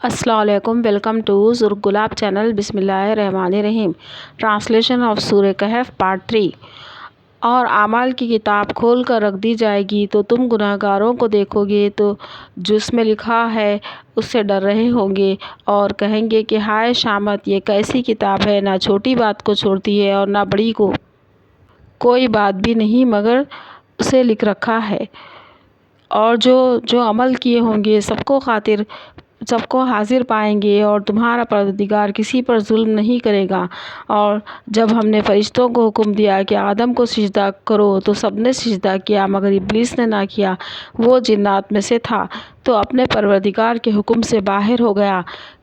السلام علیکم، welcome to زرگلاب channel. بسم اللہ الرحمن الرحیم۔ ٹرانسلیشن آف سورہ کہف پارٹ 3۔ اور اعمال کی کتاب کھول کر رکھ دی جائے گی تو تم گناہ گاروں کو دیکھو گے تو جس میں لکھا ہے اس سے ڈر رہے ہوں گے اور کہیں گے کہ ہائے شامت، یہ کیسی کتاب ہے، نہ چھوٹی بات کو چھوڑتی ہے اور نہ بڑی کو۔ کوئی بات بھی نہیں مگر اسے لکھ رکھا ہے، اور جو عمل کیے ہوں گے سب کو حاضر پائیں گے، اور تمہارا پروردگار کسی پر ظلم نہیں کرے گا۔ اور جب ہم نے فرشتوں کو حکم دیا کہ آدم کو سجدہ کرو تو سب نے سجدہ کیا مگر ابلیس نے نہ کیا، وہ جنات میں سے تھا تو اپنے پروردگار کے حکم سے باہر ہو گیا۔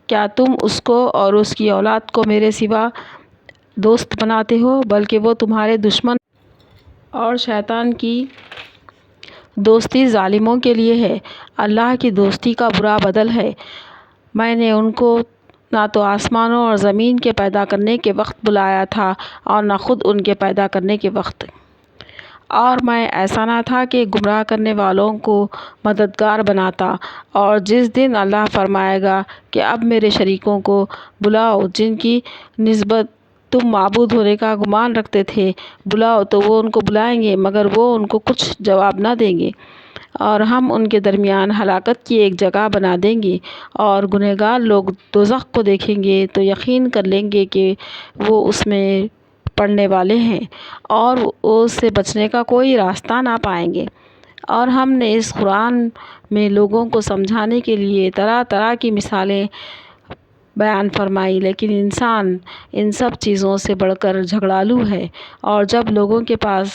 کیا تم اس کو اور اس کی اولاد کو میرے سوا دوست بناتے ہو؟ بلکہ وہ تمہارے دشمن ہیں، اور شیطان کی دوستی ظالموں کے لیے ہے۔ اللہ کی دوستی کا برا بدل ہے۔ میں نے ان کو نہ تو آسمانوں اور زمین کے پیدا کرنے کے وقت بلایا تھا اور نہ خود ان کے پیدا کرنے کے وقت، اور میں ایسا نہ تھا کہ گمراہ کرنے والوں کو مددگار بناتا۔ اور جس دن اللہ فرمائے گا کہ اب میرے شریکوں کو بلاؤ جن کی نسبت تم معبود ہونے کا گمان رکھتے تھے، بلاؤ، تو وہ ان کو بلائیں گے مگر وہ ان کو کچھ جواب نہ دیں گے، اور ہم ان کے درمیان ہلاکت کی ایک جگہ بنا دیں گے۔ اور گنہگار لوگ دوزخ کو دیکھیں گے تو یقین کر لیں گے کہ وہ اس میں پڑنے والے ہیں، اور وہ اس سے بچنے کا کوئی راستہ نہ پائیں گے۔ اور ہم نے اس قرآن میں لوگوں کو سمجھانے کے لیے طرح طرح کی مثالیں بیان فرمائی، لیکن انسان ان سب چیزوں سے بڑھ کر جھگڑالو ہے۔ اور جب لوگوں کے پاس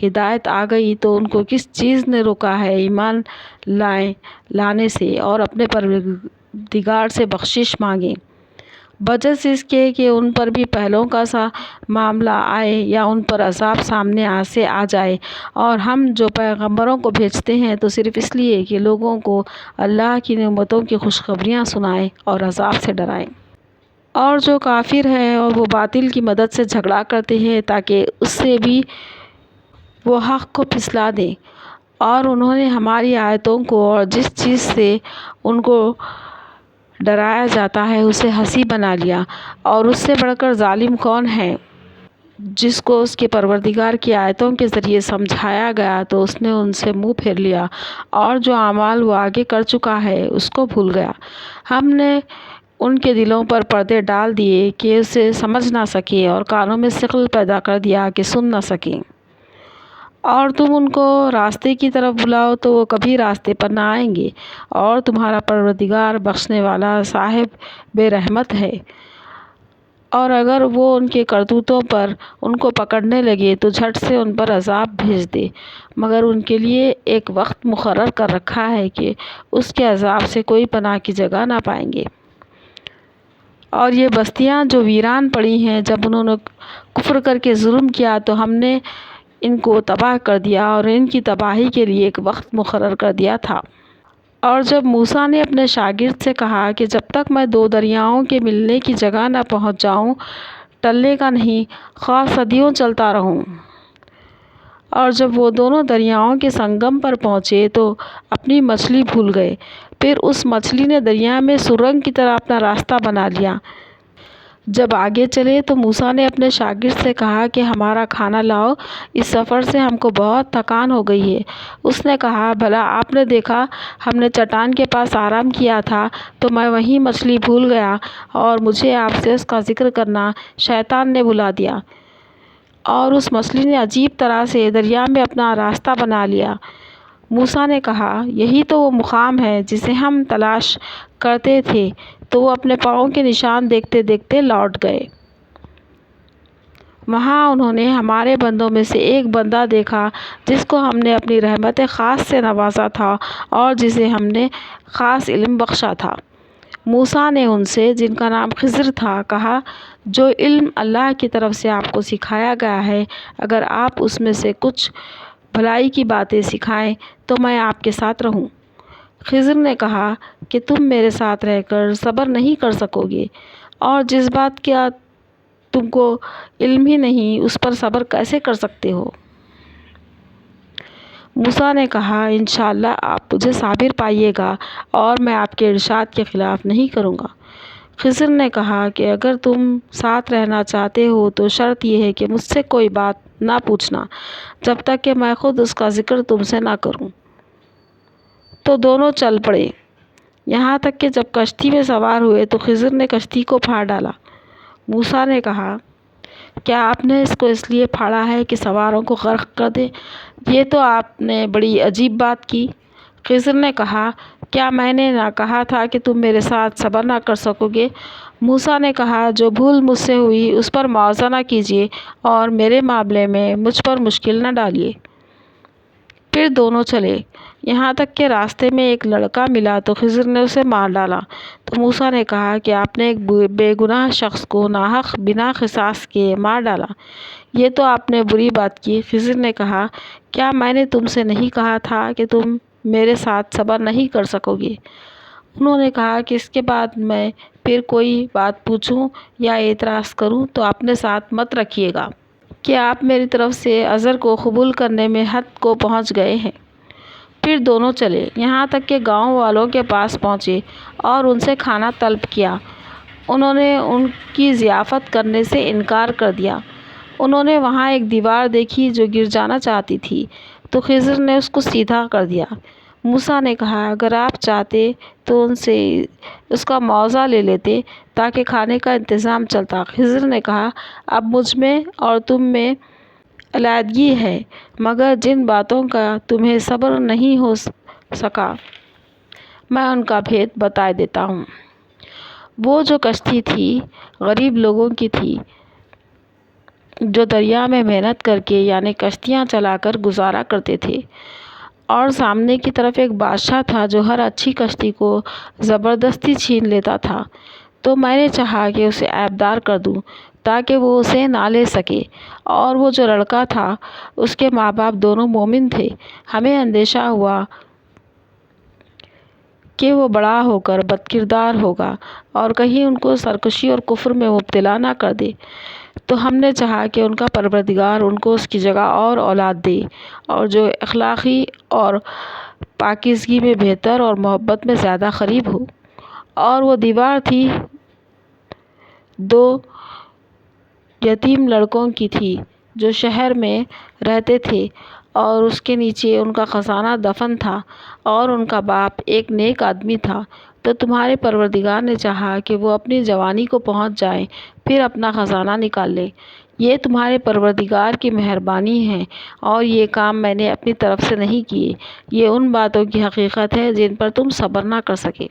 ہدایت آ گئی تو ان کو کس چیز نے روکا ہے ایمان لانے سے اور اپنے پروردگار سے بخشش مانگیں، بجز اس کے کہ ان پر بھی پہلوں کا سا معاملہ آئے یا ان پر عذاب سامنے سے آ جائے۔ اور ہم جو پیغمبروں کو بھیجتے ہیں تو صرف اس لیے کہ لوگوں کو اللہ کی نعمتوں کی خوشخبریاں سنائیں اور عذاب سے ڈرائیں۔ اور جو کافر ہیں اور وہ باطل کی مدد سے جھگڑا کرتے ہیں تاکہ اس سے بھی وہ حق کو پھسلا دیں، اور انہوں نے ہماری آیتوں کو اور جس چیز سے ان کو ڈرایا جاتا ہے اسے ہنسی بنا لیا۔ اور اس سے بڑھ کر ظالم کون ہے؟ جس کو اس کے پروردگار کی آیتوں کے ذریعے سمجھایا گیا تو اس نے ان سے منہ پھیر لیا، اور جو اعمال وہ آگے کر چکا ہے اس کو بھول گیا۔ ہم نے ان کے دلوں پر پردے ڈال دیے کہ اسے سمجھ نہ سکیں، اور کانوں میں ثقل پیدا کر دیا کہ سن نہ سکیں۔ اور تم ان کو راستے کی طرف بلاؤ تو وہ کبھی راستے پر نہ آئیں گے، اور تمہارا پروردگار بخشنے والا صاحب بے رحمت ہے۔ اور اگر وہ ان کے کرتوتوں پر ان کو پکڑنے لگے تو جھٹ سے ان پر عذاب بھیج دے، مگر ان کے لیے ایک وقت مقرر کر رکھا ہے کہ اس کے عذاب سے کوئی پناہ کی جگہ نہ پائیں گے۔ اور یہ بستیاں جو ویران پڑی ہیں، جب انہوں نے کفر کر کے ظلم کیا تو ہم نے ان کو تباہ کر دیا اور ان کی تباہی کے لیے ایک وقت مقرر کر دیا تھا۔ اور جب موسیٰ نے اپنے شاگرد سے کہا کہ جب تک میں دو دریاؤں کے ملنے کی جگہ نہ پہنچ جاؤں ٹلنے کا نہیں، خواہ صدیوں چلتا رہوں۔ اور جب وہ دونوں دریاؤں کے سنگم پر پہنچے تو اپنی مچھلی بھول گئے، پھر اس مچھلی نے دریا میں سرنگ کی طرح اپنا راستہ بنا لیا۔ جب آگے چلے تو موسیٰ نے اپنے شاگرد سے کہا کہ ہمارا کھانا لاؤ، اس سفر سے ہم کو بہت تھکان ہو گئی ہے۔ اس نے کہا، بھلا آپ نے دیکھا ہم نے چٹان کے پاس آرام کیا تھا تو میں وہیں مچھلی بھول گیا، اور مجھے آپ سے اس کا ذکر کرنا شیطان نے بھلا دیا، اور اس مچھلی نے عجیب طرح سے دریا میں اپنا راستہ بنا لیا۔ موسیٰ نے کہا، یہی تو وہ مقام ہے جسے ہم تلاش کرتے تھے، تو وہ اپنے پاؤں کے نشان دیکھتے دیکھتے لوٹ گئے۔ وہاں انہوں نے ہمارے بندوں میں سے ایک بندہ دیکھا جس کو ہم نے اپنی رحمت خاص سے نوازا تھا اور جسے ہم نے خاص علم بخشا تھا۔ موسیٰ نے ان سے، جن کا نام خضر تھا، کہا، جو علم اللہ کی طرف سے آپ کو سکھایا گیا ہے، اگر آپ اس میں سے کچھ بھلائی کی باتیں سکھائیں تو میں آپ کے ساتھ رہوں۔ خضر نے کہا کہ تم میرے ساتھ رہ کر صبر نہیں کر سکو گے، اور جس بات کا تم کو علم ہی نہیں اس پر صبر کیسے کر سکتے ہو؟ موسیٰ نے کہا انشاءاللہ آپ مجھے صابر پائیے گا اور میں آپ کے ارشاد کے خلاف نہیں کروں گا۔ خضر نے کہا کہ اگر تم ساتھ رہنا چاہتے ہو تو شرط یہ ہے کہ مجھ سے کوئی بات نہ پوچھنا جب تک کہ میں خود اس کا ذکر تم سے نہ کروں۔ تو دونوں چل پڑے، یہاں تک کہ جب کشتی میں سوار ہوئے تو خضر نے کشتی کو پھاڑ ڈالا۔ موسیٰ نے کہا کیا آپ نے اس کو اس لیے پھاڑا ہے کہ سواروں کو غرق کر دے؟ یہ تو آپ نے بڑی عجیب بات کی۔ خضر نے کہا کیا میں نے نہ کہا تھا کہ تم میرے ساتھ صبر نہ کر سکو گے؟ موسیٰ نے کہا جو بھول مجھ سے ہوئی اس پر معاوضہ نہ کیجیے اور میرے معاملے میں مجھ پر مشکل نہ ڈالیے۔ پھر دونوں چلے، یہاں تک کہ راستے میں ایک لڑکا ملا تو خضر نے اسے مار ڈالا۔ تو موسیٰ نے کہا کہ آپ نے ایک بے گناہ شخص کو ناحق بنا قصاص کے مار ڈالا، یہ تو آپ نے بری بات کی۔ خضر نے کہا کیا میں نے تم سے نہیں کہا تھا کہ تم میرے ساتھ صبر نہیں کر سکو گے؟ انہوں نے کہا کہ اس کے بعد میں پھر کوئی بات پوچھوں یا اعتراض کروں تو اپنے ساتھ مت رکھیے گا کہ آپ میری طرف سے عذر کو قبول کرنے میں حد کو پہنچ گئے ہیں۔ پھر دونوں چلے، یہاں تک کہ گاؤں والوں کے پاس پہنچے اور ان سے کھانا طلب کیا۔ انہوں نے ان کی ضیافت کرنے سے انکار کر دیا۔ انہوں نے وہاں ایک دیوار دیکھی جو گر جانا چاہتی تھی تو خضر نے اس کو سیدھا کر دیا۔ موسیٰ نے کہا اگر آپ چاہتے تو ان سے اس کا معاوضہ لے لیتے تاکہ کھانے کا انتظام چلتا۔ خضر نے کہا اب مجھ میں اور تم میں علیحدگی ہے، مگر جن باتوں کا تمہیں صبر نہیں ہو سکا میں ان کا بھید بتا دیتا ہوں۔ وہ جو کشتی تھی غریب لوگوں کی تھی جو دریا میں محنت کر کے یعنی کشتیاں چلا کر گزارا کرتے تھے، اور سامنے کی طرف ایک بادشاہ تھا جو ہر اچھی کشتی کو زبردستی چھین لیتا تھا۔ تو میں نے چاہا کہ اسے عیبدار کر دوں تاکہ وہ اسے نہ لے سکے، اور وہ جو لڑکا تھا اس کے ماں باپ دونوں مومن تھے۔ ہمیں اندیشہ ہوا کہ وہ بڑا ہو کر بدکردار ہوگا اور کہیں ان کو سرکشی اور کفر میں مبتلا نہ کر دے، تو ہم نے چاہا کہ ان کا پروردگار ان کو اس کی جگہ اور اولاد دے اور جو اخلاقی اور پاکیزگی میں بہتر اور محبت میں زیادہ قریب ہو۔ اور وہ دیوار تھی دو یتیم لڑکوں کی تھی جو شہر میں رہتے تھے، اور اس کے نیچے ان کا خزانہ دفن تھا، اور ان کا باپ ایک نیک آدمی تھا۔ تو تمہارے پروردگار نے چاہا کہ وہ اپنی جوانی کو پہنچ جائیں پھر اپنا خزانہ نکال لیں۔ یہ تمہارے پروردگار کی مہربانی ہے اور یہ کام میں نے اپنی طرف سے نہیں کیے، یہ ان باتوں کی حقیقت ہے جن پر تم صبر نہ کر سکے۔